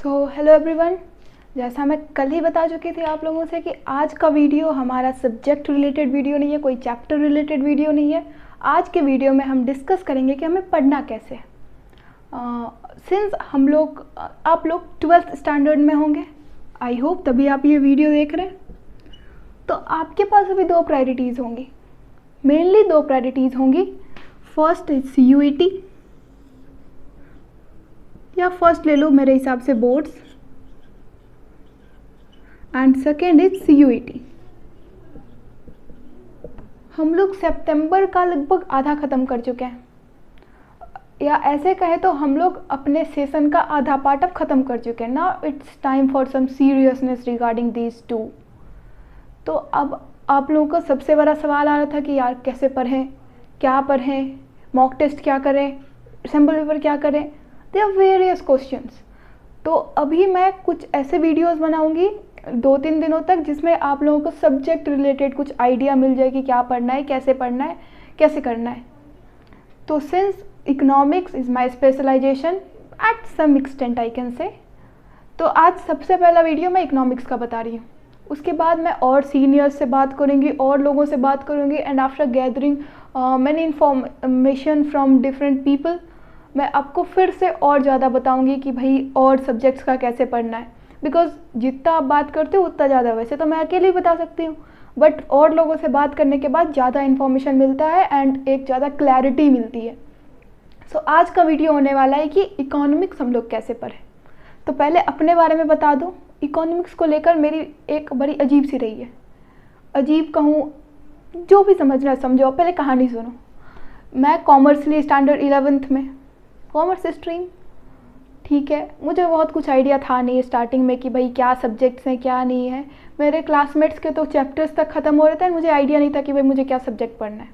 Hello everyone. जैसा मैं कल ही बता चुकी थी आप लोगों से कि आज का वीडियो हमारा सब्जेक्ट रिलेटेड वीडियो नहीं है, कोई चैप्टर रिलेटेड वीडियो नहीं है। आज के वीडियो में हम डिस्कस करेंगे कि हमें पढ़ना कैसे। सिंस आप लोग 12th स्टैंडर्ड में होंगे, आई होप, तभी आप ये वीडियो देख रहे हैं। तो आपके पास अभी दो प्रायोरिटीज़ होंगी, मेनली दो प्रायोरिटीज़ होंगी। फर्स्ट इज CUET, या फर्स्ट ले लो मेरे हिसाब से boards, and second is CUET। हम लोग सितंबर का लगभग आधा ख़त्म कर चुके हैं, या ऐसे कहे तो हम लोग अपने सेशन का आधा पार्ट अब ख़त्म कर चुके हैं। Now it's time for some seriousness regarding these two. तो अब आप लोगों को सबसे बड़ा सवाल आ रहा था कि यार कैसे पढ़ें, क्या पढ़ें, मॉक टेस्ट क्या करें, सैम्पल पेपर क्या करें। There are various questions. तो अभी मैं कुछ ऐसे वीडियोस बनाऊंगी 2-3 दिनों तक जिसमें आप लोगों को सब्जेक्ट रिलेटेड कुछ आइडिया मिल जाए कि क्या पढ़ना है, कैसे करना है। तो since economics is my specialisation at some extent I can say, तो आज सबसे पहला वीडियो मैं इकोनॉमिक्स का बता रही हूँ। उसके बाद मैं और सीनियर्स से बात करूँगी, और लोगों से बात करूँगी, and after gathering many information from different people मैं आपको फिर से और ज़्यादा बताऊंगी कि भाई और सब्जेक्ट्स का कैसे पढ़ना है। बिकॉज जितना आप बात करते हो उतना ज़्यादा, वैसे तो मैं अकेले ही बता सकती हूँ, बट और लोगों से बात करने के बाद ज़्यादा इन्फॉर्मेशन मिलता है एंड एक ज़्यादा क्लैरिटी मिलती है। सो आज का वीडियो होने वाला है कि इकोनॉमिक्स हम लोग कैसे पढ़ें। तो पहले अपने बारे में बता दूँ, इकोनॉमिक्स को लेकर मेरी एक बड़ी अजीब सी रही है। अजीब कहूँ, जो भी समझना है समझो। पहले कहानी सुनो। मैं कॉमर्स ली स्टैंडर्ड 11th में, कॉमर्स स्ट्रीम, ठीक है। मुझे बहुत कुछ आइडिया था नहीं स्टार्टिंग में कि भाई क्या सब्जेक्ट्स हैं क्या नहीं है। मेरे क्लासमेट्स के तो चैप्टर्स तक ख़त्म हो रहे थे, मुझे आइडिया नहीं था कि भाई मुझे क्या सब्जेक्ट पढ़ना है।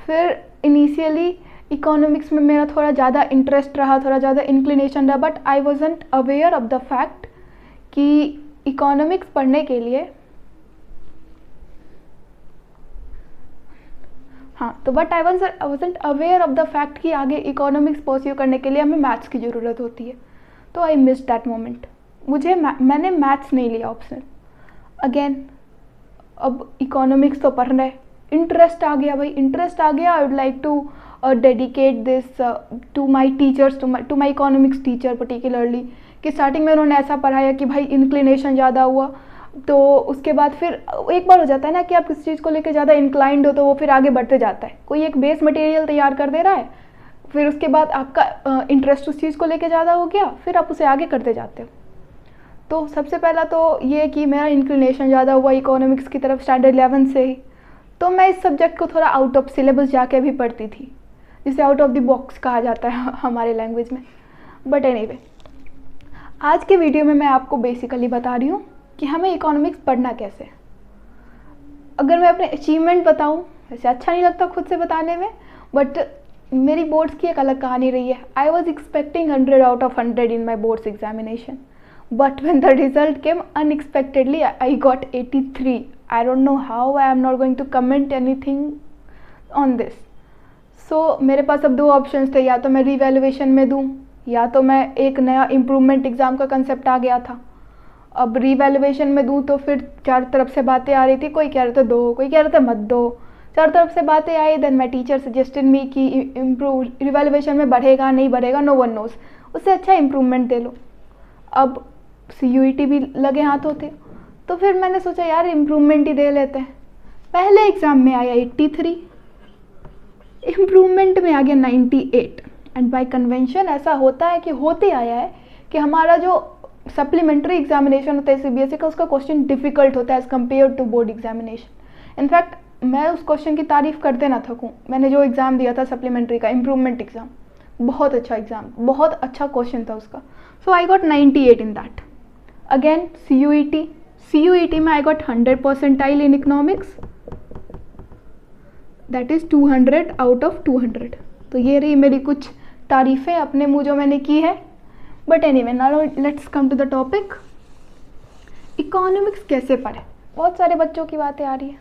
फिर इनिशियली इकोनॉमिक्स में मेरा थोड़ा ज़्यादा इंटरेस्ट रहा, थोड़ा ज़्यादा इंक्लिनेशन रहा, but I wasn't aware of the fact कि इकोनॉमिक्स पढ़ने के लिए but I wasn't aware of the fact कि आगे इकोनॉमिक्स परस्यू करने के लिए हमें मैथ्स की ज़रूरत होती है। तो आई मिस दैट मोमेंट। मैंने मैथ्स नहीं लिया ऑप्शन। अगेन अब इकोनॉमिक्स तो पढ़ना है, इंटरेस्ट आ गया भाई, इंटरेस्ट आ गया। I would like to dedicate this to my teachers, to my economics teacher particularly, कि स्टार्टिंग में उन्होंने ऐसा पढ़ाया कि भाई इंक्लिनेशन ज़्यादा हुआ। तो उसके बाद फिर एक बार हो जाता है ना कि आप किसी चीज़ को लेकर ज़्यादा इंक्लाइंड हो तो वो फिर आगे बढ़ते जाता है। कोई एक बेस मटेरियल तैयार कर दे रहा है, फिर उसके बाद आपका इंटरेस्ट उस चीज़ को लेकर ज़्यादा हो गया, फिर आप उसे आगे करते जाते हो। तो सबसे पहला तो ये कि मेरा इंक्लिनेशन ज़्यादा हुआ इकोनॉमिक्स की तरफ स्टैंडर्ड 11 से ही। तो मैं इस सब्जेक्ट को थोड़ा आउट ऑफ सिलेबस जाके भी पढ़ती थी, जिसे आउट ऑफ द बॉक्स कहा जाता है हमारे लैंग्वेज में। बट एनीवे, आज के वीडियो में मैं आपको बेसिकली बता रही हूँ कि हमें इकोनॉमिक्स पढ़ना कैसे। अगर मैं अपने अचीवमेंट बताऊँ, वैसे अच्छा नहीं लगता खुद से बताने में, बट मेरी बोर्ड्स की एक अलग कहानी रही है। I was expecting 100 out of 100 in my boards examination, but when the result came unexpectedly I got 83। I don't know how, I am not going to comment anything on this. So मेरे पास अब दो options थे, या तो मैं revaluation में दूँ, या तो मैं एक नया इम्प्रूवमेंट एग्ज़ाम का कंसेप्ट आ गया था। अब रीवैल्यूएशन में दूँ तो फिर चार तरफ से बातें आ रही थी, कोई कह रहे थे दो, कोई कह रहे थे मत दो, चार तरफ से बातें आई। Then my teacher suggested me कि इम्प्रूव रिवैल्यूएशन में बढ़ेगा नहीं बढ़ेगा, नो वन नोज, उससे अच्छा इम्प्रूवमेंट दे लो। अब CUET भी लगे हाथों थे, तो फिर मैंने सोचा यार इम्प्रूवमेंट ही दे लेते हैं। पहले एग्ज़ाम में आया 83, इम्प्रूवमेंट में आ गया 98। एंड बाय कन्वेंशन ऐसा होता है कि होते आया है कि हमारा जो सप्लीमेंट्री एग्जामिनेशन होता है CBSE का, उसका क्वेश्चन डिफिकल्ट होता है as compare to board examination. In fact मैं उस क्वेश्चन की तारीफ़ करते ना थकूँ। मैंने जो एग्ज़ाम दिया था सप्लीमेंट्री का, इम्प्रूवमेंट एग्ज़ाम, बहुत अच्छा एग्ज़ाम, बहुत अच्छा क्वेश्चन था उसका। So I got 98 in that. Again CUET में I got 100 percentile in economics, that is 200 out of 200। तो ये रही मेरी कुछ तारीफ़ें अपने मुँह जो मैंने की है। But anyway, now let's come to the topic. Economics कैसे पढ़े, बहुत सारे बच्चों की बातें आ रही है।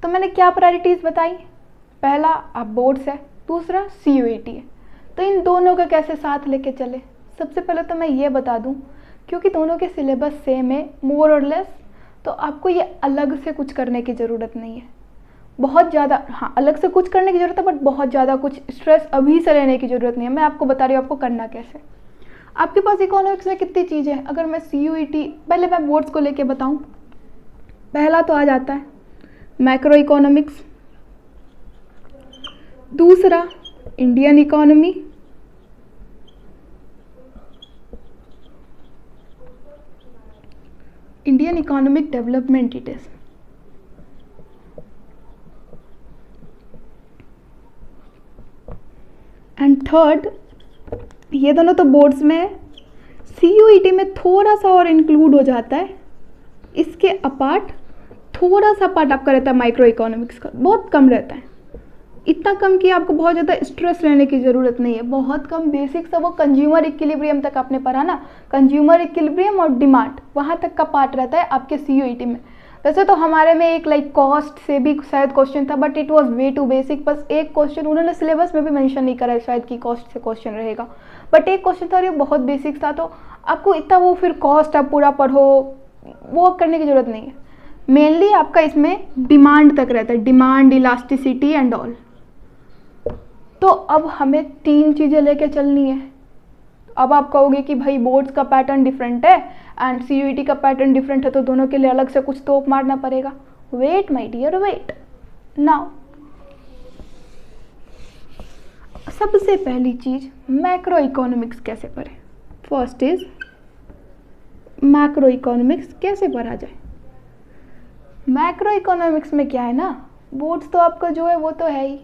तो मैंने क्या प्रायोरिटीज़ बताई, पहला आप बोर्ड्स है, दूसरा CUET है। तो इन दोनों का कैसे साथ लेके चले। सबसे पहले तो मैं ये बता दूं क्योंकि दोनों के सिलेबस सेम है मोर और लेस, तो आपको ये अलग से कुछ करने की ज़रूरत नहीं है बहुत ज़्यादा। हाँ, अलग से कुछ करने की ज़रूरत है, बट बहुत ज़्यादा कुछ स्ट्रेस अभी से लेने की ज़रूरत नहीं है। मैं आपको बता रही हूँ आपको करना कैसे। आपके पास इकोनॉमिक्स में कितनी चीज़ें हैं। अगर मैं CUET, पहले मैं बोर्ड्स को लेके बताऊँ, पहला तो आ जाता है मैक्रो इकोनॉमिक्स, दूसरा Indian economy, Indian economic development it is, and third, ये दोनों तो बोर्ड्स में है, CUET में थोड़ा सा और इंक्लूड हो जाता है, इसके अपार्ट थोड़ा सा पार्ट आपका रहता है माइक्रो इकोनॉमिक्स का, बहुत कम रहता है, इतना कम कि आपको बहुत ज़्यादा स्ट्रेस लेने की ज़रूरत नहीं है, बहुत कम बेसिक सा। वो कंज्यूमर इक्विलिब्रियम तक आपने पढ़ा ना, कंज्यूमर इक्विलिब्रियम और डिमांड, वहाँ तक का पार्ट रहता है आपके CUET में। वैसे तो हमारे में एक लाइक कॉस्ट से भी शायद क्वेश्चन था, but it was way too basic. बस एक क्वेश्चन उन्होंने सिलेबस में भी मेंशन नहीं करा है शायद कि कॉस्ट से क्वेश्चन रहेगा, बट एक क्वेश्चन था और ये बहुत बेसिक था, तो आपको इतना वो फिर कॉस्ट आप पूरा पढ़ो वो करने की ज़रूरत नहीं है। मेनली आपका इसमें डिमांड तक रहता है, डिमांड, इलास्टिसिटी एंड ऑल। तो अब हमें 3 चीज़ें लेके चलनी है। अब आप कहोगे कि भाई बोर्ड्स का पैटर्न डिफरेंट है एंड CUET का पैटर्न डिफरेंट है, तो दोनों के लिए अलग से कुछ तोप मारना पड़ेगा। Wait my dear, wait. Now सबसे पहली चीज, मैक्रो इकोनॉमिक्स कैसे पढ़ें। फर्स्ट इज मैक्रो इकोनॉमिक्स कैसे पढ़ा जाए। मैक्रो इकोनॉमिक्स में क्या है ना, बोर्ड्स तो आपका जो है वो तो है ही,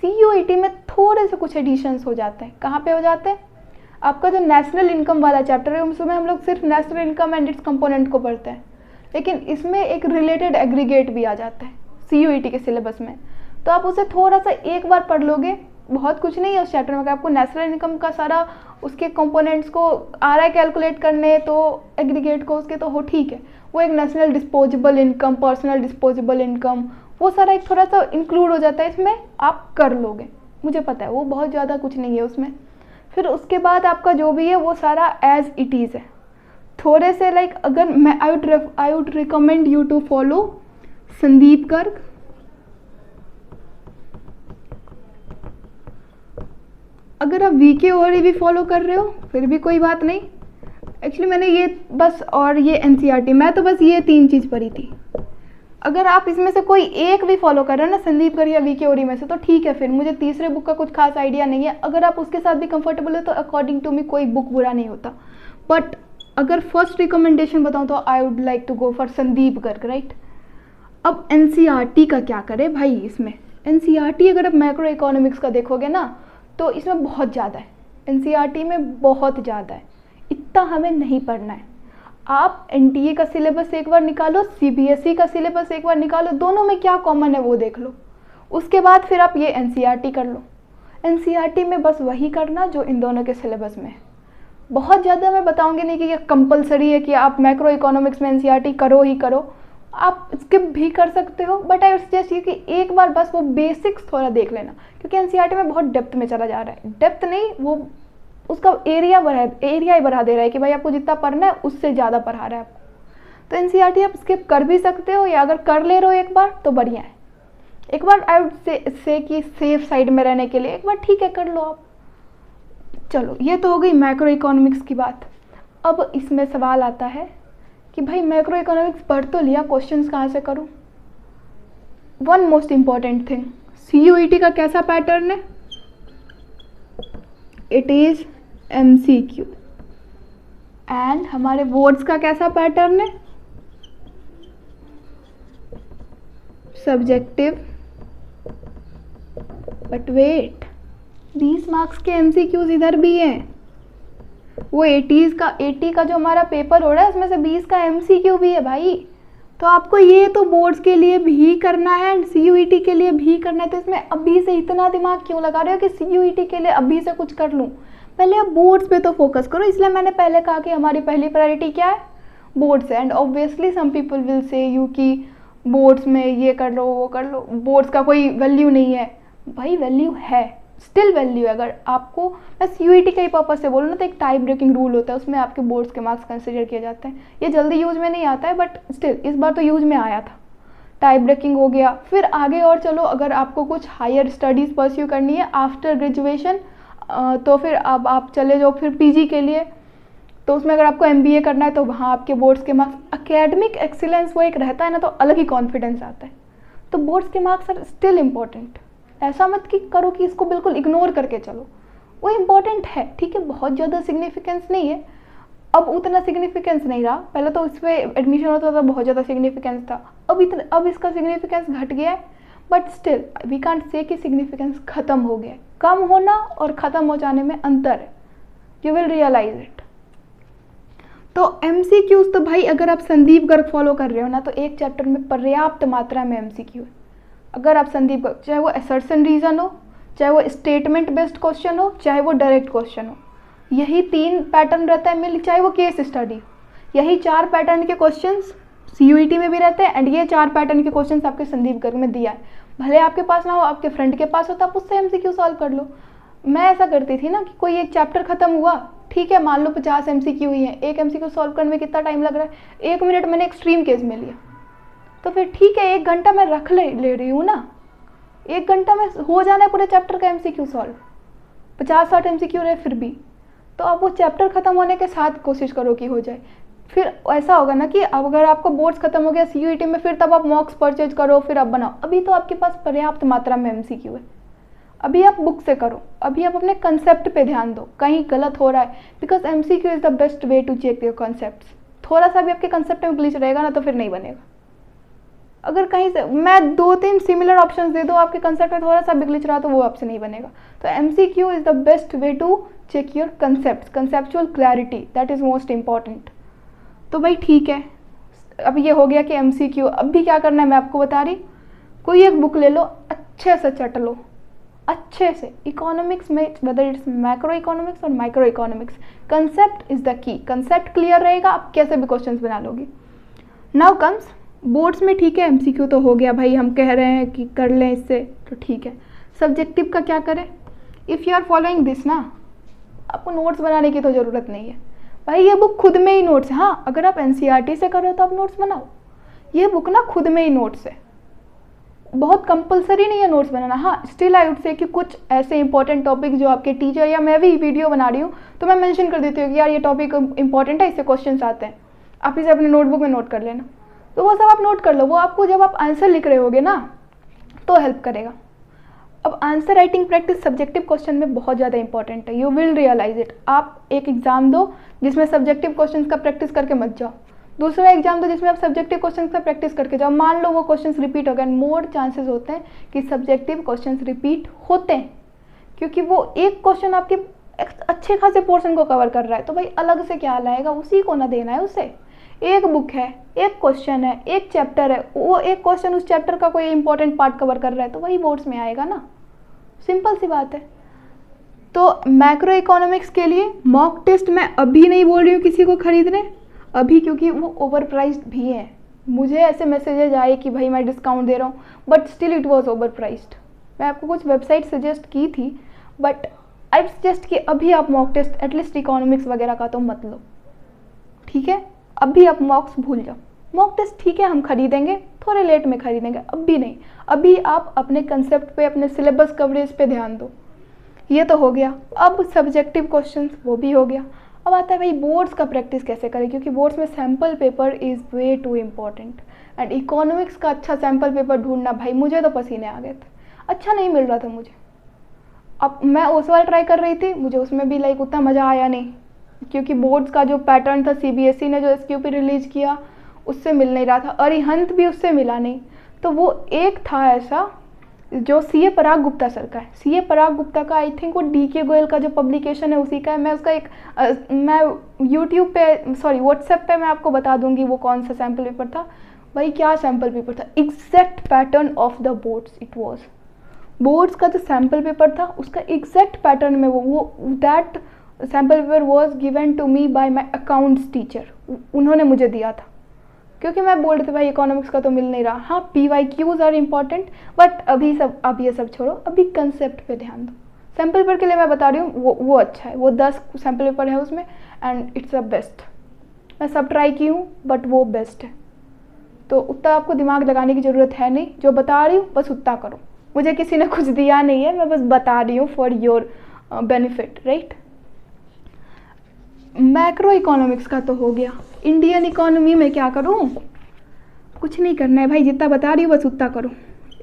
CUET में थोड़े से कुछ एडिशंस हो जाते हैं। कहाँ पे हो जाते हैं, आपका जो नेशनल इनकम वाला चैप्टर है उसमें हम लोग सिर्फ national income and it's component को पढ़ते हैं, लेकिन इसमें एक रिलेटेड एग्रीगेट भी आ जाता है CUET के सिलेबस में, तो आप उसे थोड़ा सा एक बार पढ़ लोगे, बहुत कुछ नहीं है उस चैप्टर में। आपको नेशनल इनकम का सारा उसके कंपोनेंट्स को आ रहा है कैलकुलेट करने, तो एग्रीगेट को उसके तो हो ठीक है, वो एक national disposable income, personal disposable income, वो सारा एक थोड़ा सा इंक्लूड हो जाता है इसमें, आप कर लोगे, मुझे पता है वो बहुत ज़्यादा कुछ नहीं है उसमें। फिर उसके बाद आपका जो भी है वो सारा एज इट इज़ है, थोड़े से लाइक अगर मैं I would recommend you to follow Sandeep Garg, अगर आप VK और भी फॉलो कर रहे हो फिर भी कोई बात नहीं। एक्चुअली मैंने ये बस और ये NCERT, मैं तो बस ये 3 चीज़ पढ़ी थी। अगर आप इसमें से कोई एक भी फॉलो कर रहे हो ना, संदीप गर्ग या VK और में से, तो ठीक है, फिर मुझे तीसरे बुक का कुछ खास आइडिया नहीं है। अगर आप उसके साथ भी कंफर्टेबल हो तो अकॉर्डिंग टू मी कोई बुक बुरा नहीं होता, बट अगर फर्स्ट रिकमेंडेशन बताऊँ तो I would like to go for Sandeep Garg, right. अब NCERT का क्या करें भाई, इसमें NCERT अगर आप मैक्रो इकोनॉमिक्स का देखोगे ना तो इसमें बहुत ज़्यादा है, NCERT में बहुत ज़्यादा है, इतना हमें नहीं पढ़ना है। आप NTA का सिलेबस एक बार निकालो, CBSE का सिलेबस एक बार निकालो, दोनों में क्या कॉमन है वो देख लो, उसके बाद फिर आप ये NCERT कर लो। NCERT में बस वही करना जो इन दोनों के सिलेबस में है। बहुत ज़्यादा मैं बताऊंगी नहीं कि ये कंपलसरी है कि आप मैक्रो इकोनॉमिक्स में NCERT करो ही करो, आप स्किप भी कर सकते हो, बट आई सजेस्ट ये कि एक बार बस वो बेसिक्स थोड़ा देख लेना, क्योंकि NCERT में बहुत डेप्थ में चला जा रहा है। डेप्थ नहीं, वो उसका एरिया ही बढ़ा दे रहा है कि भाई आपको जितना पढ़ना है उससे ज़्यादा पढ़ा रहा है आपको। तो NCERT आप स्किप कर भी सकते हो, या अगर कर ले रहे हो एक बार तो बढ़िया है। एक बार आई वुड से कि सेफ साइड में रहने के लिए एक बार ठीक है कर लो आप। चलो ये तो हो गई मैक्रो इकोनॉमिक्स की बात। अब इसमें सवाल आता है कि भाई मैक्रो इकोनॉमिक्स पढ़ तो लिया, क्वेश्चंस कहाँ से करूँ। One most important thing, CUET का कैसा पैटर्न है, इट इज MCQ, एंड हमारे बोर्ड्स का कैसा पैटर्न है, सब्जेक्टिव। बट वेट, 20 मार्क्स के MCQs इधर भी हैं, वो 80 का जो हमारा पेपर हो रहा है उसमें से 20 का MCQ भी है भाई। तो आपको ये तो बोर्ड्स के लिए भी करना है एंड CUET के लिए भी करना है, तो इसमें अभी से इतना दिमाग क्यों लगा रहे हो कि CUET के लिए अभी से कुछ कर लूँ। पहले आप बोर्ड्स पे तो फोकस करो, इसलिए मैंने पहले कहा कि हमारी पहली प्रायोरिटी क्या है, बोर्ड्स है। And obviously some people will say you कि बोर्ड्स में ये कर लो वो कर लो, बोर्ड्स का कोई वैल्यू नहीं है। भाई वैल्यू है, स्टिल वैल्यू है। अगर आपको, मैं CUET के ही पर्पज़ से बोलूँ ना, तो एक टाई ब्रेकिंग रूल होता है, उसमें आपके बोर्ड्स के मार्क्स कंसिडर किए जाते हैं। ये जल्दी यूज में नहीं आता है, बट स्टिल इस बार तो यूज में आया था। टाई ब्रेकिंग हो गया। फिर आगे और चलो, अगर आपको कुछ हायर स्टडीज़ परस्यू करनी है आफ्टर ग्रेजुएशन, तो फिर अब आप चले जाओ फिर PG के लिए। तो उसमें अगर आपको MBA करना है तो वहाँ आपके बोर्ड्स के मार्क्स, एकेडमिक एक्सीलेंस वो एक रहता है ना, तो अलग ही कॉन्फिडेंस आता है। तो बोर्ड्स के मार्क्स आर स्टिल इम्पॉर्टेंट। ऐसा मत कि करो कि इसको बिल्कुल इग्नोर करके चलो, वो इम्पॉर्टेंट है, ठीक है, बहुत ज़्यादा सिग्निफिकेंस नहीं है। अब उतना सिग्निफिकेंस नहीं रहा, पहले तो इस पर एडमिशन होता था बहुत ज़्यादा सिग्निफिकेंस था, अब इसका सिग्निफिकेंस घट गया है। But still we can't say कि सिग्निफिकेंस ख़त्म हो गया है। कम होना और ख़त्म हो जाने में अंतर है, यू विल रियलाइज इट। तो MCQs तो भाई अगर आप संदीप गर्ग फॉलो कर रहे हो ना, तो एक चैप्टर में पर्याप्त मात्रा में MCQ है। अगर आप संदीप गर्ग, चाहे वो असर्शन रीजन हो, चाहे वो स्टेटमेंट बेस्ड क्वेश्चन हो, चाहे वो डायरेक्ट क्वेश्चन हो, यही 3 पैटर्न रहता है मेनली, चाहे वो केस स्टडी, यही 4 पैटर्न के क्वेश्चंस CUET में भी रहते हैं, एंड ये 4 पैटर्न के क्वेश्चंस आपके संदीप गर्ग में दिया है। भले आपके पास ना हो, आपके फ्रेंड के पास हो, तो आप उससे MCQ सॉल्व कर लो। मैं ऐसा करती थी ना कि कोई एक चैप्टर खत्म हुआ, ठीक है, मान लो 50 MCQ ही है, एक MCQ सॉल्व करने में कितना टाइम लग रहा है, 1 मिनट मैंने एक्सट्रीम केस में लिया, तो फिर ठीक है 1 घंटा मैं रख ले रही हूँ ना, 1 घंटा में हो जाना है पूरे चैप्टर का MCQ सॉल्व, 50-60 MCQ रहे फिर भी। तो आप वो चैप्टर खत्म होने के साथ कोशिश करो कि हो जाए। फिर ऐसा होगा ना कि अब अगर आपका बोर्ड्स खत्म हो गया CUET में, फिर तब आप मॉक्स परचेज करो, फिर आप बनाओ। अभी तो आपके पास पर्याप्त मात्रा में MCQ है, अभी आप बुक से करो, अभी आप अपने कंसेप्ट पे ध्यान दो, कहीं गलत हो रहा है, because MCQ is the best way to check your concepts. थोड़ा सा भी आपके कंसेप्ट में ग्लिच रहेगा ना, तो फिर नहीं बनेगा। अगर कहीं से मैं 2-3 सिमिलर ऑप्शंस दे दो, आपके कंसेप्ट में थोड़ा सा भी ग्लिच रहा, तो वो आपसे नहीं बनेगा। तो MCQ is the best way to check your concept, conceptual clarity, that is most important. तो भाई ठीक है, अब ये हो गया कि MCQ। अब भी क्या करना है मैं आपको बता रही, कोई एक बुक ले लो, अच्छे से चट लो, अच्छे से। इकोनॉमिक्स में वेदर इट्स मैक्रो इकोनॉमिक्स और micro economics, concept is the key. Concept clear रहेगा, आप कैसे भी क्वेश्चंस बना लोगे। नाउ कम्स बोर्ड्स में, ठीक है MCQ तो हो गया भाई, हम कह रहे हैं कि कर लें इससे, तो ठीक है। सब्जेक्टिव का क्या करें? If you are following this ना, आपको नोट्स बनाने की तो ज़रूरत नहीं है भाई, ये बुक खुद में ही नोट्स है। हाँ, अगर आप NCERT से कर रहे हो तो आप नोट्स बनाओ, ये बुक ना खुद में ही नोट्स है, बहुत कंपलसरी नहीं है नोट्स बनाना। हाँ, स्टिल आई वुड से कि कुछ ऐसे इंपॉर्टेंट टॉपिक जो आपके टीचर या मैं भी वीडियो बना रही हूँ तो मैं मेंशन कर देती हूँ कि यार ये टॉपिक इंपॉर्टेंट है, इससे क्वेश्चंस आते हैं, आप इसे अपने नोटबुक में नोट कर लेना। तो वो सब आप नोट कर लो, वो आपको जब आप आंसर लिख रहे होगे ना तो हेल्प करेगा। अब answer writing practice subjective question में बहुत ज़्यादा इंपॉर्टेंट है, यू विल रियलाइज इट। आप एक एग्जाम दो जिसमें सब्जेक्टिव क्वेश्चन का प्रैक्टिस करके मत जाओ, दूसरा एग्जाम दो जिसमें आप सब्जेक्टिव क्वेश्चन का प्रैक्टिस करके जाओ। मान लो वो क्वेश्चंस रिपीट हो गए, मोर चांसेस होते हैं कि सब्जेक्टिव क्वेश्चंस रिपीट होते हैं, क्योंकि वो एक क्वेश्चन आपके अच्छे खासे पोर्शन को कवर कर रहा है, तो भाई अलग से क्या लाएगा, उसी को ना देना है उसे। एक बुक है, एक क्वेश्चन है, एक चैप्टर है, वो एक क्वेश्चन उस चैप्टर का कोई इंपॉर्टेंट पार्ट कवर कर रहा है, तो वही बोर्ड्स में आएगा ना, सिंपल सी बात है। तो मैक्रो इकोनॉमिक्स के लिए मॉक टेस्ट मैं अभी नहीं बोल रही हूँ किसी को खरीदने, अभी, क्योंकि वो ओवर प्राइस्ड भी है। मुझे ऐसे मैसेजेज आए कि भाई मैं डिस्काउंट दे रहा हूँ, but still it was over priced. मैं आपको कुछ वेबसाइट सजेस्ट की थी, बट आई सजेस्ट कि अभी आप मॉक टेस्ट एटलीस्ट इकोनॉमिक्स वगैरह का तो मत लो, ठीक है। अभी आप मॉक्स भूल जाओ, मॉक टेस्ट ठीक है हम खरीदेंगे, थोड़े लेट में खरीदेंगे, अभी नहीं। अभी आप अपने कंसेप्ट पे, अपने सिलेबस कवरेज पे ध्यान दो। ये तो हो गया। अब सब्जेक्टिव क्वेश्चंस वो भी हो गया। अब आता है भाई बोर्ड्स का प्रैक्टिस कैसे करें, क्योंकि बोर्ड्स में sample paper is way too important. And economics का अच्छा सैम्पल पेपर ढूंढना, भाई मुझे तो पसीने आ गए थे, अच्छा नहीं मिल रहा था मुझे। अब मैं ओसवाल ट्राई कर रही थी, मुझे उसमें भी लाइक उतना मज़ा आया नहीं, क्योंकि बोर्ड्स का जो पैटर्न था CBSE ने जो SQP रिलीज़ किया उससे मिल नहीं रहा था, अरिहंत भी उससे मिला नहीं। तो वो एक था ऐसा जो CA पराग गुप्ता सर का है, CA पराग गुप्ता का, आई थिंक वो DK गोयल का जो पब्लिकेशन है उसी का है। मैं उसका एक मैं यूट्यूब पे, सॉरी व्हाट्सएप पे मैं आपको बता दूंगी वो कौन सा सैम्पल पेपर था। भाई क्या सैम्पल पेपर था, exact pattern of the boards it was. Boards का जो सैम्पल पेपर था उसका एग्जैक्ट पैटर्न में वो that sample paper was given to me by my accounts teacher, उन्होंने मुझे दिया था, क्योंकि मैं बोल रही थी भाई इकोनॉमिक्स का तो मिल नहीं रहा। हाँ, PYQs आर इम्पॉर्टेंट, बट अब ये सब छोड़ो, अभी कंसेप्ट पे ध्यान दो। सैम्पल पेपर के लिए मैं बता रही हूँ वो अच्छा है, वो 10 सैम्पल पेपर है उसमें एंड इट्स द बेस्ट। मैं सब ट्राई की हूँ बट वो बेस्ट है। तो उतना आपको दिमाग लगाने की ज़रूरत है नहीं, जो बता रही हूँ बस उतना करो। मुझे किसी ने कुछ दिया नहीं है, मैं बस बता रही हूँ for your benefit, right. Macro economics का तो हो गया। इंडियन इकोनॉमी में क्या करूँ? कुछ नहीं करना है भाई, जितना बता रही हूँ बस उतना करो।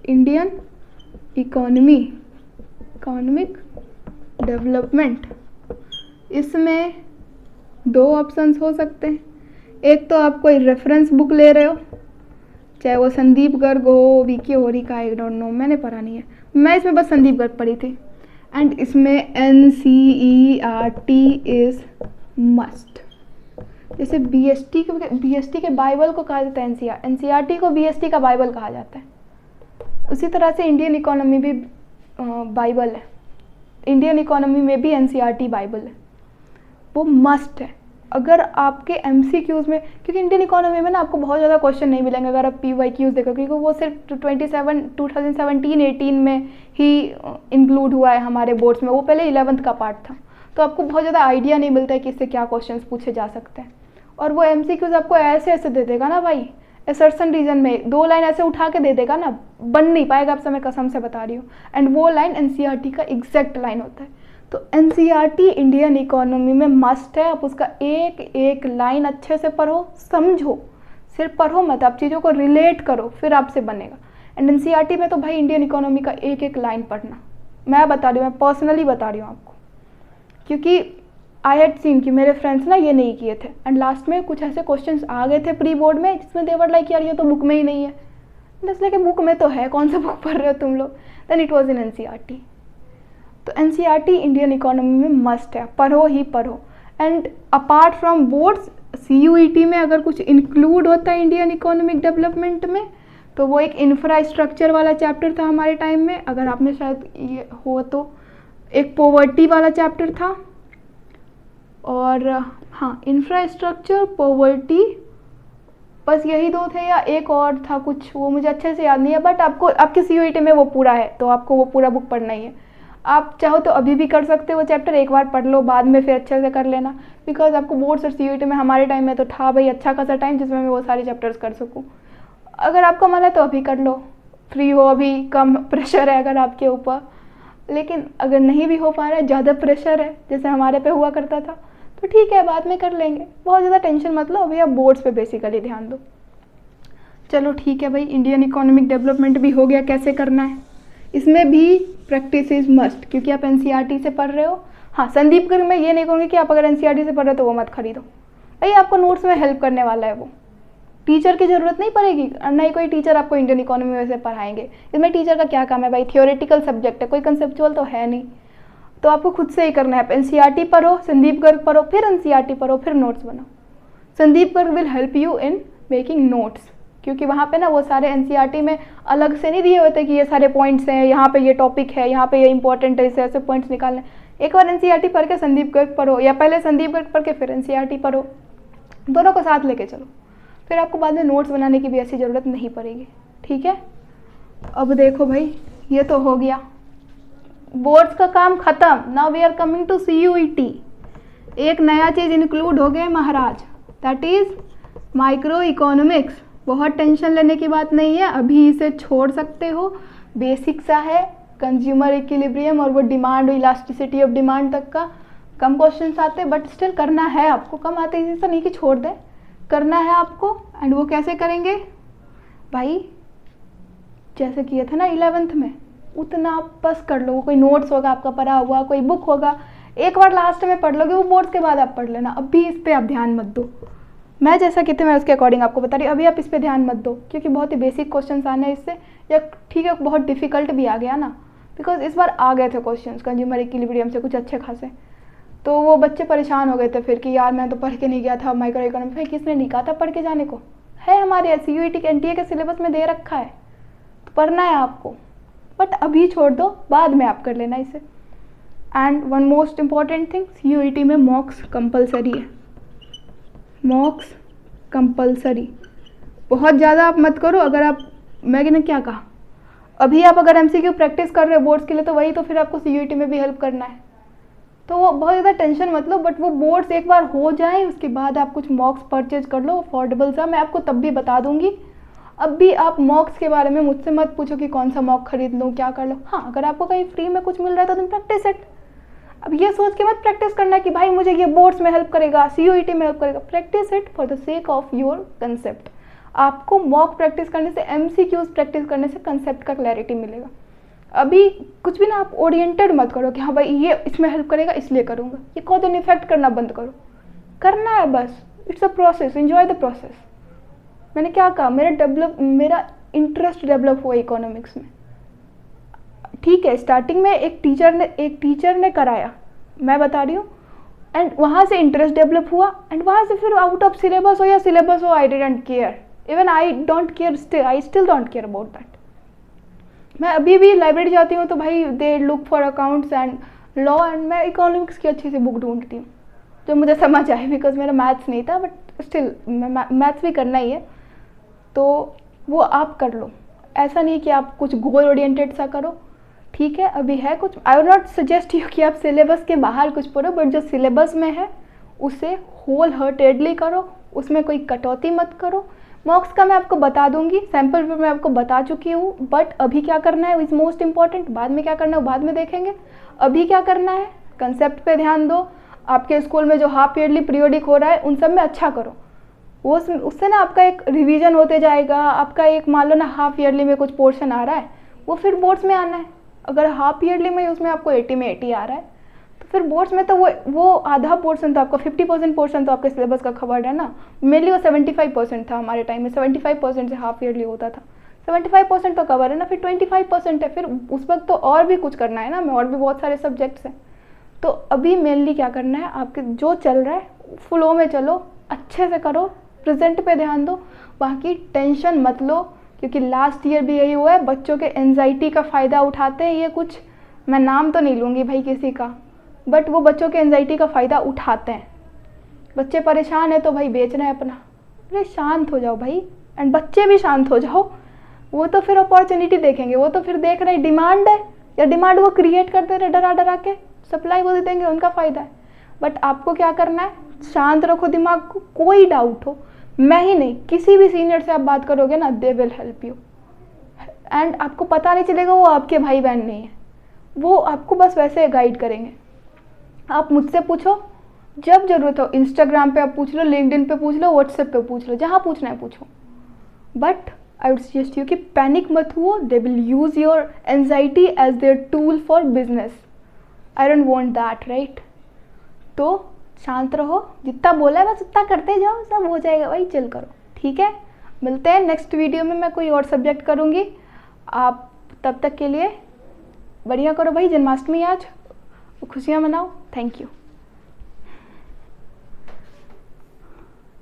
इंडियन इकोनॉमी, इकोनॉमिक डेवलपमेंट, इसमें 2 ऑप्शंस हो सकते हैं। एक तो आप कोई रेफरेंस बुक ले रहे हो, चाहे वो संदीप गर्ग हो, वीके होरी का, आई डोंट नो, मैंने पढ़ा नहीं है, मैं इसमें बस संदीप गर्ग पढ़ी थी। एंड इसमें NCERT इज़ मस्ट। जैसे BST के बाइबल को कहा जाता है NCERT को BST का बाइबल कहा जाता है, उसी तरह से इंडियन इकोनॉमी भी बाइबल है। इंडियन इकोनॉमी में भी NCERT बाइबल है, वो मस्ट है। अगर आपके MCQs में, क्योंकि इंडियन इकोनॉमी में ना आपको बहुत ज़्यादा क्वेश्चन नहीं मिलेंगे अगर आप PYQs देखो, क्योंकि वो सिर्फ 2017-18 में ही इंक्लूड हुआ है हमारे बोर्ड्स में, वो पहले 11th का पार्ट था। तो आपको बहुत ज़्यादा आइडिया नहीं मिलता है कि इससे क्या क्वेश्चन पूछे जा सकते हैं। और वो MCQs आपको ऐसे ऐसे दे देगा ना भाई, असर्शन रीजन में 2 लाइन ऐसे उठा के दे देगा ना, बन नहीं पाएगा आपसे, मैं कसम से बता रही हूँ। एंड वो लाइन NCERT का एग्जैक्ट लाइन होता है। तो NCERT इंडियन इकोनॉमी में मस्ट है। आप उसका एक एक लाइन अच्छे से पढ़ो, समझो, सिर्फ पढ़ो मत, आप चीज़ों को रिलेट करो, फिर आपसे बनेगा। एंड NCERT में तो भाई इंडियन इकोनॉमी का एक एक लाइन पढ़ना, मैं बता रही हूँ, मैं पर्सनली बता रही हूँ आपको, क्योंकि आई हैड सीन कि मेरे फ्रेंड्स ना ये नहीं किए थे एंड लास्ट में कुछ ऐसे क्वेश्चंस आ गए थे प्री बोर्ड में जिसमें दे वर लाइक यार ये तो बुक में ही नहीं है। इसलिए कि बुक में तो है, कौन सा बुक पढ़ रहे हो तुम लोग। Then it was in NCERT। तो NCERT इंडियन इकोनॉमी में मस्ट है, पढ़ो ही पढ़ो। And apart from boards, CUET में अगर कुछ इंक्लूड होता है इंडियन इकोनॉमिक डेवलपमेंट में, तो वो एक इंफ्रास्ट्रक्चर वाला चैप्टर था हमारे टाइम में, अगर आप में शायद ये हो तो, एक पॉवर्टी वाला चैप्टर था, और हाँ इंफ्रास्ट्रक्चर, पॉवर्टी, बस यही 2 थे, या एक और था कुछ, वो मुझे अच्छे से याद नहीं है। बट आपको आपके CUET में वो पूरा है, तो आपको वो पूरा बुक पढ़ना ही है। आप चाहो तो अभी भी कर सकते हो वो चैप्टर, एक बार पढ़ लो, बाद में फिर अच्छे से कर लेना, बिकॉज आपको बोर्ड्स और CUET में हमारे टाइम में तो था भाई अच्छा खासा टाइम जिसमें मैं वो सारे चैप्टर्स कर सकूँ। अगर आपका मन है तो अभी कर लो, फ्री हो अभी, कम प्रेशर है अगर आपके ऊपर। लेकिन अगर नहीं भी हो पा रहा है, ज़्यादा प्रेशर है जैसे हमारे पे हुआ करता था, तो ठीक है बाद में कर लेंगे, बहुत ज़्यादा टेंशन मत लो, अभी आप बोर्ड्स पे बेसिकली ध्यान दो। चलो ठीक है भाई, इंडियन इकोनॉमिक डेवलपमेंट भी हो गया, कैसे करना है, इसमें भी प्रैक्टिस इज मस्ट, क्योंकि आप NCERT से पढ़ रहे हो। हाँ संदीप गर्ग मैं ये नहीं कहूँगी कि आप अगर NCERT से पढ़ रहे हो तो वो मत खरीदो भाई, आपको नोट्स में हेल्प करने वाला है, वो टीचर की ज़रूरत नहीं पड़ेगी, और ना ही कोई टीचर आपको इंडियन इकोनॉमी में से पढ़ाएंगे। इसमें टीचर का क्या काम है भाई, थियोरेटिकल सब्जेक्ट है, कोई कंसेप्चुअल तो है नहीं, तो आपको खुद से ही करना है। आप NCERT पढ़ो, संदीप गर्ग पढ़ो, फिर NCERT पढ़ो, फिर नोट्स बनाओ। Sandeep Garg will help you in making notes, क्योंकि वहाँ पे ना वो सारे NCERT में अलग से नहीं दिए होते कि ये सारे पॉइंट्स हैं, यहाँ पे ये टॉपिक है, यहाँ पे ये इंपॉर्टेंट है, इसे ऐसे पॉइंट्स निकालने। एक बार NCERT पढ़ के संदीप गर्ग पढ़ो, या पहले संदीप गर्ग पढ़ के फिर NCERT पढ़ो, दोनों को साथ लेके चलो, फिर आपको बाद में नोट्स बनाने की भी ऐसी ज़रूरत नहीं पड़ेगी। ठीक है, अब देखो भाई ये तो हो गया, बोर्ड्स का काम ख़त्म। Now we are coming to CUET। एक नया चीज़ इंक्लूड हो गया महाराज, दैट इज़ माइक्रो इकोनॉमिक्स। बहुत टेंशन लेने की बात नहीं है, अभी इसे छोड़ सकते हो, बेसिक सा है, कंज्यूमर इक्विलिब्रियम और वो डिमांड, इलास्टिसिटी ऑफ डिमांड तक का कम क्वेश्चन आते हैं, बट स्टिल करना है आपको, कम आते इसी से नहीं कि छोड़ दें, करना है आपको। एंड वो कैसे करेंगे भाई, जैसे किए थे ना 11th में, उतना आप बस कर लो, कोई नोट्स होगा आपका पढ़ा हुआ, कोई बुक होगा, एक बार लास्ट में पढ़ लोगे, वो बोर्ड्स के बाद आप पढ़ लेना, अभी इस पर आप ध्यान मत दो। मैं जैसा कहते मैं उसके अकॉर्डिंग आपको बता रही हूँ, अभी आप इस पर ध्यान मत दो, क्योंकि बहुत ही बेसिक क्वेश्चन आने हैं इससे, या ठीक है बहुत डिफिकल्ट भी आ गया ना, बिकॉज इस बार आ गए थे क्वेश्चन कंज्यूमर इक्विलिब्रियम से कुछ अच्छे खासे, तो वो बच्चे परेशान हो गए थे फिर कि यार मैं तो पढ़ के नहीं गया था माइक्रो इकोनॉमिक्स। भाई किसने नहीं कहा था पढ़ के जाने को, है हमारे CUET के NTA के सिलेबस में दे रखा है, तो पढ़ना है आपको, बट अभी छोड़ दो, बाद में आप कर लेना इसे। And one most important thing, CUET में मॉक्स कंपलसरी है, मॉक्स कंपलसरी, बहुत ज़्यादा आप मत करो। अगर आप, मैंने क्या कहा, अभी आप अगर एमसीक्यू प्रैक्टिस कर रहे हो बोर्ड्स के लिए, तो वही तो फिर आपको सीयूईटी में भी हेल्प करना है। तो वो बहुत ज़्यादा टेंशन मत लो, बट वो बोर्ड्स एक बार हो जाए उसके बाद आप कुछ मॉक्स परचेज कर लो अफोर्डेबल सा, मैं आपको तब भी बता दूंगी। अब भी आप मॉक्स के बारे में मुझसे मत पूछो कि कौन सा मॉक खरीद लूँ, क्या कर लो। हाँ, अगर आपको कहीं फ्री में कुछ मिल रहा है तो तुम प्रैक्टिस इट। अब ये सोच के मत प्रैक्टिस करना है कि भाई मुझे ये बोर्ड्स में हेल्प करेगा, सीयूईटी में हेल्प करेगा। Practice it for the sake of your concept. आपको मॉक प्रैक्टिस करने से, एमसीक्यूज प्रैक्टिस करने से कंसेप्ट का क्लैरिटी मिलेगा। अभी कुछ भी ना आप ओरिएंटेड मत करो कि हाँ भाई ये इसमें हेल्प करेगा इसलिए करूँगा, ये कॉज एंड इफेक्ट करना बंद करो। करना है बस, it's a process, enjoy the process. मैंने क्या कहा, मेरा इंटरेस्ट डेवलप हुआ इकोनॉमिक्स में। ठीक है, स्टार्टिंग में एक टीचर ने कराया, मैं बता रही हूँ, एंड वहाँ से इंटरेस्ट डेवलप हुआ, एंड वहाँ से फिर आउट ऑफ सिलेबस हो या सिलेबस हो, I didn't care, even I don't care, I still don't care about that. मैं अभी भी लाइब्रेरी जाती हूँ तो भाई they look for accounts and law, and मैं इकोनॉमिक्स की अच्छी सी बुक ढूंढती हूँ जो मुझे समझ आए, बिकॉज मेरा मैथ्स नहीं था, बट स्टिल मैथ्स भी करना ही है, तो वो आप कर लो। ऐसा नहीं कि आप कुछ गोल ओरिएंटेड सा करो। ठीक है, अभी है कुछ, I will not suggest you कि आप सिलेबस के बाहर कुछ पढ़ो, बट जो सिलेबस में है उसे होल हार्टेडली करो, उसमें कोई कटौती मत करो। मॉक्स का मैं आपको बता दूंगी, सैम्पल पे मैं आपको बता चुकी हूँ, बट अभी क्या करना है इज मोस्ट इंपॉर्टेंट। बाद में क्या करना है वो बाद में देखेंगे। अभी क्या करना है, कंसेप्ट पे ध्यान दो। आपके स्कूल में जो हाफ ईयरली पीरियोडिक हो रहा है उन सब में अच्छा करो, वो उससे ना आपका एक रिवीजन होते जाएगा। आपका एक मान लो ना हाफ ईयरली में कुछ पोर्शन आ रहा है, वो फिर बोर्ड्स में आना है। अगर हाफ ईयरली में उसमें आपको 80 में 80 आ रहा है, तो फिर बोर्ड्स में तो वो आधा पोर्शन तो आपका 50% पोर्शन तो आपके सिलेबस का कवर्ड है ना। मेनली वो 75% था हमारे टाइम में, 75% से हाफ ईयरली होता था। 75% तो कवर है ना, फिर 25% है, फिर उस वक्त तो और भी कुछ करना है ना, में और भी बहुत सारे सब्जेक्ट्स हैं। तो अभी मेनली क्या करना है, आपके जो चल रहा है फ्लो में चलो, अच्छे से करो, प्रेजेंट पे ध्यान दो, बाकी टेंशन मत लो, क्योंकि लास्ट ईयर भी यही हुआ है। बच्चों के एंजाइटी का फ़ायदा उठाते हैं ये कुछ, मैं नाम तो नहीं लूँगी भाई किसी का, बट वो बच्चों के एंजाइटी का फ़ायदा उठाते हैं। बच्चे परेशान है तो भाई बेच रहे हैं अपना। अरे शांत हो जाओ भाई, एंड बच्चे भी शांत हो जाओ। वो तो फिर अपॉर्चुनिटी देखेंगे, वो तो फिर देख रहे हैं डिमांड है, या डिमांड वो क्रिएट करते रहे डरा डरा के, सप्लाई वो दे देंगे, उनका फ़ायदा है। बट आपको क्या करना है, शांत रखो दिमाग को। कोई डाउट हो, मैं ही नहीं, किसी भी सीनियर से आप बात करोगे ना, they will help you, and आपको पता नहीं चलेगा वो आपके भाई बहन नहीं है, वो आपको बस वैसे गाइड करेंगे। आप मुझसे पूछो जब ज़रूरत हो, इंस्टाग्राम पे आप पूछ लो, लिंक्डइन पे पूछ लो, व्हाट्सएप पे पूछ लो, जहाँ पूछना है पूछो। But I would suggest you कि पैनिक मत हुओ, they will use your anxiety as their tool for business. I don't want that, right. तो शांत रहो, जितना बोला है बस उतना करते जाओ, सब हो जाएगा भाई, चिल करो। ठीक है, मिलते हैं नेक्स्ट वीडियो में, मैं कोई और सब्जेक्ट करूँगी। आप तब तक के लिए बढ़िया करो भाई, जन्माष्टमी आज, खुशियाँ मनाओ। Thank you.